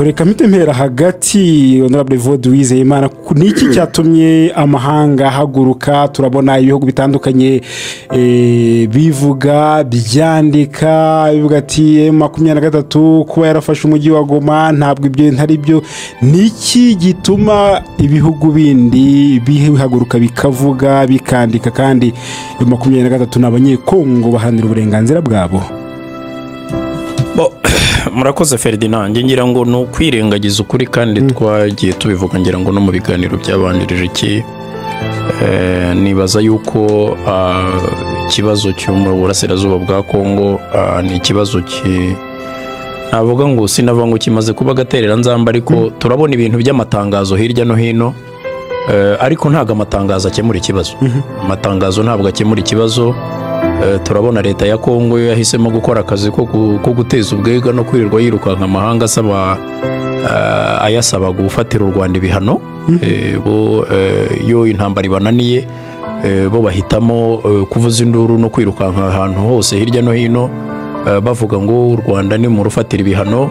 reka mpera hagati Honorable Evode Uwizeyimana niki cyatumye amahanga haguruka turabona ibihugu bitandukanye bivuga byandika bivuga ati 23 kuba yarafashe umujyi wa Goma ntabwo ibyo ntari byo niki gituma ibihugu bindi bihaguruka bikavuga bikandika kandi 23 n'abanyekongo bahanira uburenganzira bwabo. Murakoze Ferdinand ngira ngo no kwirengagiza ukuri kandi twagiye tubivuga ngira ngo no mu biganiro byabandirije iki nibaza yuko ikibazo cyo mu burasirazuba bwa Kongo ni ikibazo navuga ngo sinava ngo kimaze kuba gaterera nzamba ariko turabona ibintu by'amatangazo hirya no hino ariko ntago amatangazo akemura ikibazo amatangazo ntabwo akemura ikibazo. Turabona leta ya Kongo yahisemo gukora akazi ko guteza ubwega no kwirirwa yirukanka amahanga ayasaba gufatira u Rwanda ibihano bo yo intambara ibananiye bo bahitamo kuvuza induru no kwirukanka ahantu hose hirya no hino bavuga ngo u Rwanda ni mu rufatira ibihano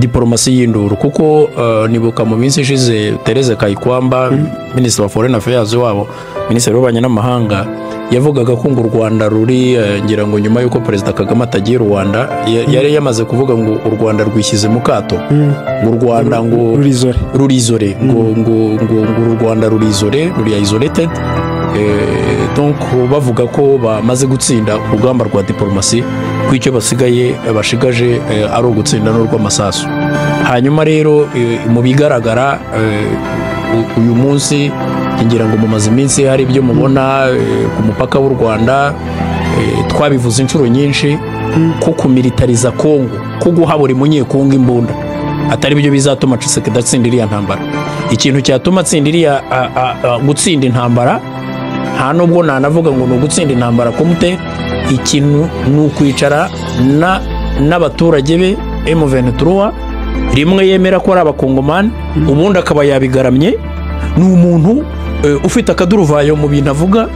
diplomasi y'induru kuko nibuka mu minsi ishize Therese Kayikwamba Minister of Foreign Affairs wabo Minister w'Ububanyi n'Amahanga yavugaga ko ngo u Rwanda ruri ngira ngo nyuma yuko Perezida Kagame atagiye Rwanda yari yamaze kuvuga ngo u Rwanda rwishyize mu kato ngo u Rwanda ngo rurizore ngo u Rwanda rurizore ruri isolated donc bavuga ko bamaze gutsinda urugamba rwa diplomasi ku icyo bashigaje ari ugutsinda n'urw'amasasu. Hanyuma rero mu bigaragara uyu munsi ngira ngo mumaze iminsi hari ibyo mubona ku mupaka w'u Rwanda twabivuze inshuro nyinshi ko kumilitariza Kongo ko guha buri munyekongo imbunda atari byo bizatuma Tshisekedi atsindiriya ntambara. Ikintu cyatuma atsindiriya gutsinda intambara nta nubwo nanavuga ngo no gutsinda intambara komute ikintu n'ukwicara n'abaturage be M23 rimwe yemera ko ari abakongomani ubundi akaba yabigaramye ni umuntu ufite akaduruvayo mu bintu avuga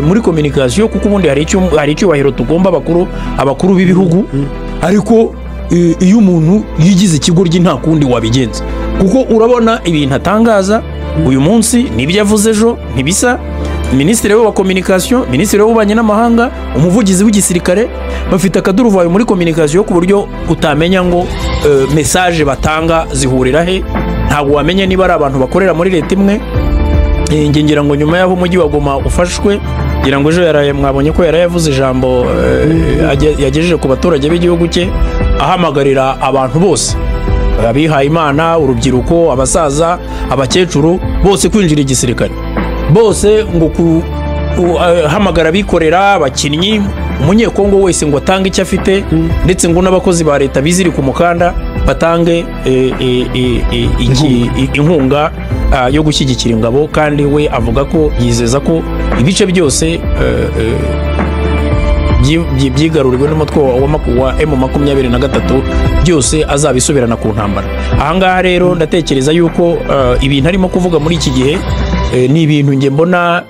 muri communication kuko ubundi hari icyubahiro tugomba abakuru b'ibihugu ariko iyo umuntu yigize ikigoryi nta kundi wabigenza kuko urabona ibintu atangaza uyu munsi nibyo yavuze ejo ntibisa. Minisitiri wa communication Minisitiri w'Ububanyi n'Amahanga umuvugizi w'igisirikare bafite akaduruvayo muri communication ku buryo utamenya ngo message batanga zihurira he ntabwo wamenya niba ari abantu bakorera muri leta imwe. Ngira ngo nyuma yaho umujyi wa Goma ufashwe ngira ngo ejo yaraye mwabonye ko yarayavuze ijambo yagejeje ku baturage b'igihugu cye ahamagarira abantu bose abihaye Imana urubyiruko abasaza abakecuru bose kwinjira igisirikare bose ngo hamagara bikorera abakinnyi umunyekongo wese ngo atange icyo afite ndetse ngo n'abakozi ba leta biziri ku mukanda batange inkunga yo gushyigikira ingabo kandi we avuga ko yizeza ko ibice byose byigaruriwe n'umutwe wa M23 byose azabisubirana ku ntambara. Ahangaha rero ndatekereza yuko ibintu arimo kuvuga muri iki gihe ni ibintu nge mbona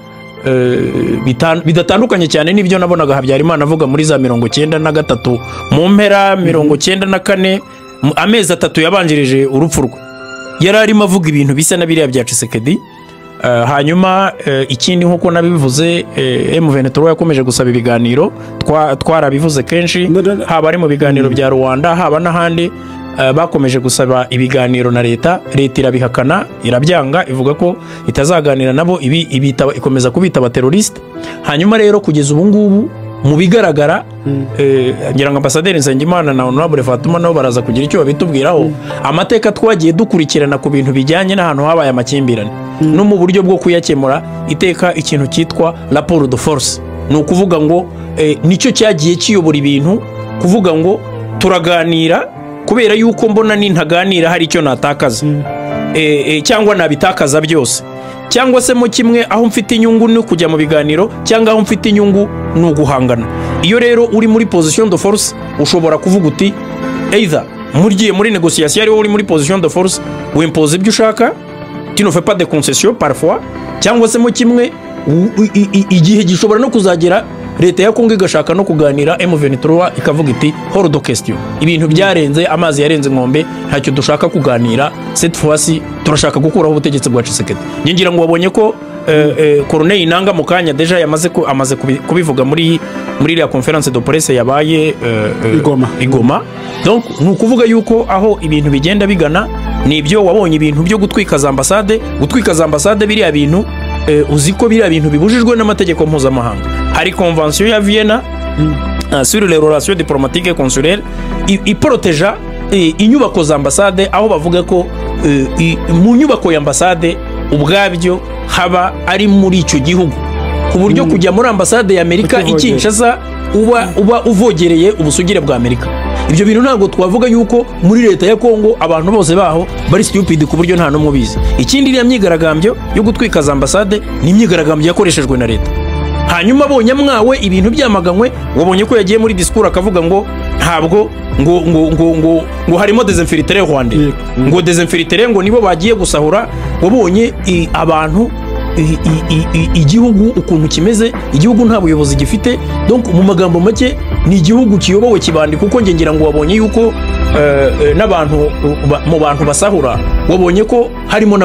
bidatandukanye cyane n'ibyo nabonaga Habyarimana avuga muri za 93 mu mpera 94 amezi 3 yabanjirije urupfu rwe yari arimo avuga ibintu bisa na biriya bya Tshisekedi. Hanyuma ikindi nkuko nabivuze M23 yakomeje gusaba ibiganiro twarabivuze kenshi haba ari mu biganiro bya Rwanda haba n'ahandi bakomeje gusaba ibiganiro na leta irabihakana irabyanga ivuga ko itazaganira nabo ikomeza kubita abateroriste. Hanyuma rero kugeza ubu ngubu mu bigaragara ngira ngo Ambasaderi Nsengimana na Honorable Fatuma nabo baraza kugira icyo babitubwiraho amateka twagiye dukurikirana ku bintu bijyanye n'ahantu habaye amakimbirane no mu buryo bwo kuyakemura iteka ikintu cyitwa rapport de force ni ukuvuga ngo nicyo cyagiye kiyobora ibintu kuvuga ngo turaganira kubera yuko mbona nintaganira hari icyo natakaza cyangwa nabitakaza byose cyangwa se mu kimwe aho mfite inyungu no kujya mu biganiro cyangwa aho mfite inyungu no guhangana. Iyo rero uri muri position de force ushobora kuvuga uti either muriye muri négociation ari uri muri position de force wimpoze ibyo ushaka tu ne fais pas de concession parfois cyangwa se mu kimwe igihe gishobora no kuzagera leta ya Kongo igashaka no kuganira M23 ikavuga iti hors de question, ibintu byarenze, amazi yarenze inkombe, ntacyo dushaka kuganira, cette fois-ci turashaka gukuraho ubutegetsi bwa Tshisekedi. Ngira ngo wabonye ko Corneille Nangaa mu kanya deja amaze kubivuga muri la conference de presse yabaye Igoma. Donc nukuvuga yuko aho ibintu bigenda bigana nibyo wabonye ibintu byo gutwika za ambassade biriya bintu uziko biriya bintu bibujijwe n'amategeko mpuzamahanga. Hari convention ya Vienna sur les relations diplomatiques et consulaires iproteja inyubako za ambassade, aho bavuga ko mu nyubako ya ambassade ubwabyo haba ari muri icyo gihugu, ku buryo kujya muri ambassade ya Amerika Kinshasa uba uvogereye ubusugire bwa Amerika. Ibyo bintu ntabwo twavuga yuko muri leta ya Kongo abantu bose baho bari stupid ku buryo nta numwe bizi. Ikindi iriya myigaragambyo yo gutwika za ambassade ni imyigaragambyo yakoreshejwe na leta. Hanyuma abonye mwawe ibintu byamaganywe, wabonye ko yagiye muri discours akavuga ngo ntabwo ngo harimo des infiltrés rwandais, ngo des infiltrés ngo nibo bagiye gusahura. Wabonye abantu igihugu ukuntu kimeze, igihugu nta buyobozi gifite. Donc mu magambo make ni igihugu kiyobowe kibandi, kuko ngira ngo wabonye yuko n'abantu mu bantu basahura wabonye ko harimo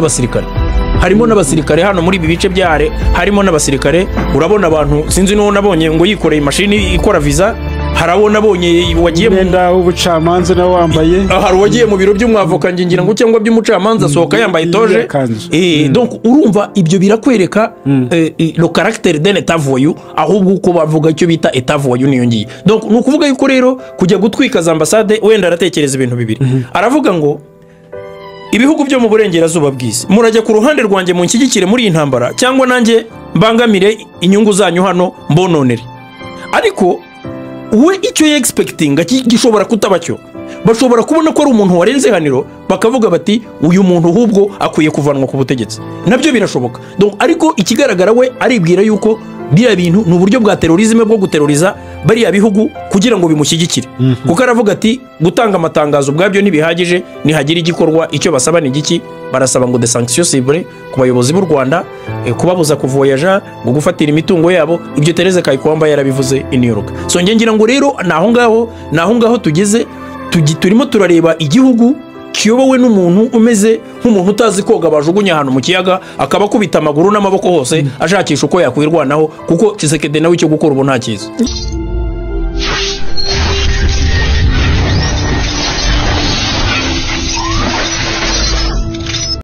n'abasirikare hano muri ibi bice byare, harimo n'abasirikare. Urabona abantu sinzi no nabonye ngo yikoreye imashini ikora visa, harabona abonye wagiye mu mwenda w'ubucamanza na wambaye, hari wagiye mu biro by'umwavoka ngira ngo cyangwa by'umucamanza sohoka yambaye toje. Donc urumva ibyo birakwereka le caractère d'un état voyou, ahubwo uko bavuga icyo bita état voyou niyo ngiye. Donc nukuvuga yuko rero kujya gutwika za ambassade wenda aratekereza ibintu bibiri. Aravuga ngo ibihugu byo mu burengerazuba bw'isi murajya ku ruhande rwanjye mu nshyigikire muri iyi ntambara, cyangwa nanjye mbangamire inyungu zanyu hano mbononere. Ariko we icyo expectinga gishobora kutabacyo, bashobora kubona ko ari umuntu warenze haniro, bakavuga bati uyu muntu ahubwo akwiye kuvanwa ku butegetsi. Nabyo birashoboka. Donc ariko ikigaragara we aribwira yuko biriya bintu ni uburyo bwa terorisme bwo guteroriza bariya bihugu kugira ngo bimushyigikire. Kuko aravuga ati gutanga amatangazo ubwabyo ntibihagije, nihagira igikorwa. Icyo basaba ni igiki? Barasaba ngo des sanctions ciblées ku bayobozi b'u Rwanda, kubabuza kuvoyaja, ngo gufatira imitungo yabo. Ibyo Therese Kayikwamba yarabivuze i New York. So ngira ngo rero naho ngaho tugeze, turimo turareba igihugu kiyobowe n'umuntu umeze nk'umuntu utazi koga bajugunya ahantu mu kiyaga, akaba kubita amaguru n'amaboko hose ashakisha uko yakwirwanaho, kuko Tshisekedi nawe icyo gukora ubu nta cyiza.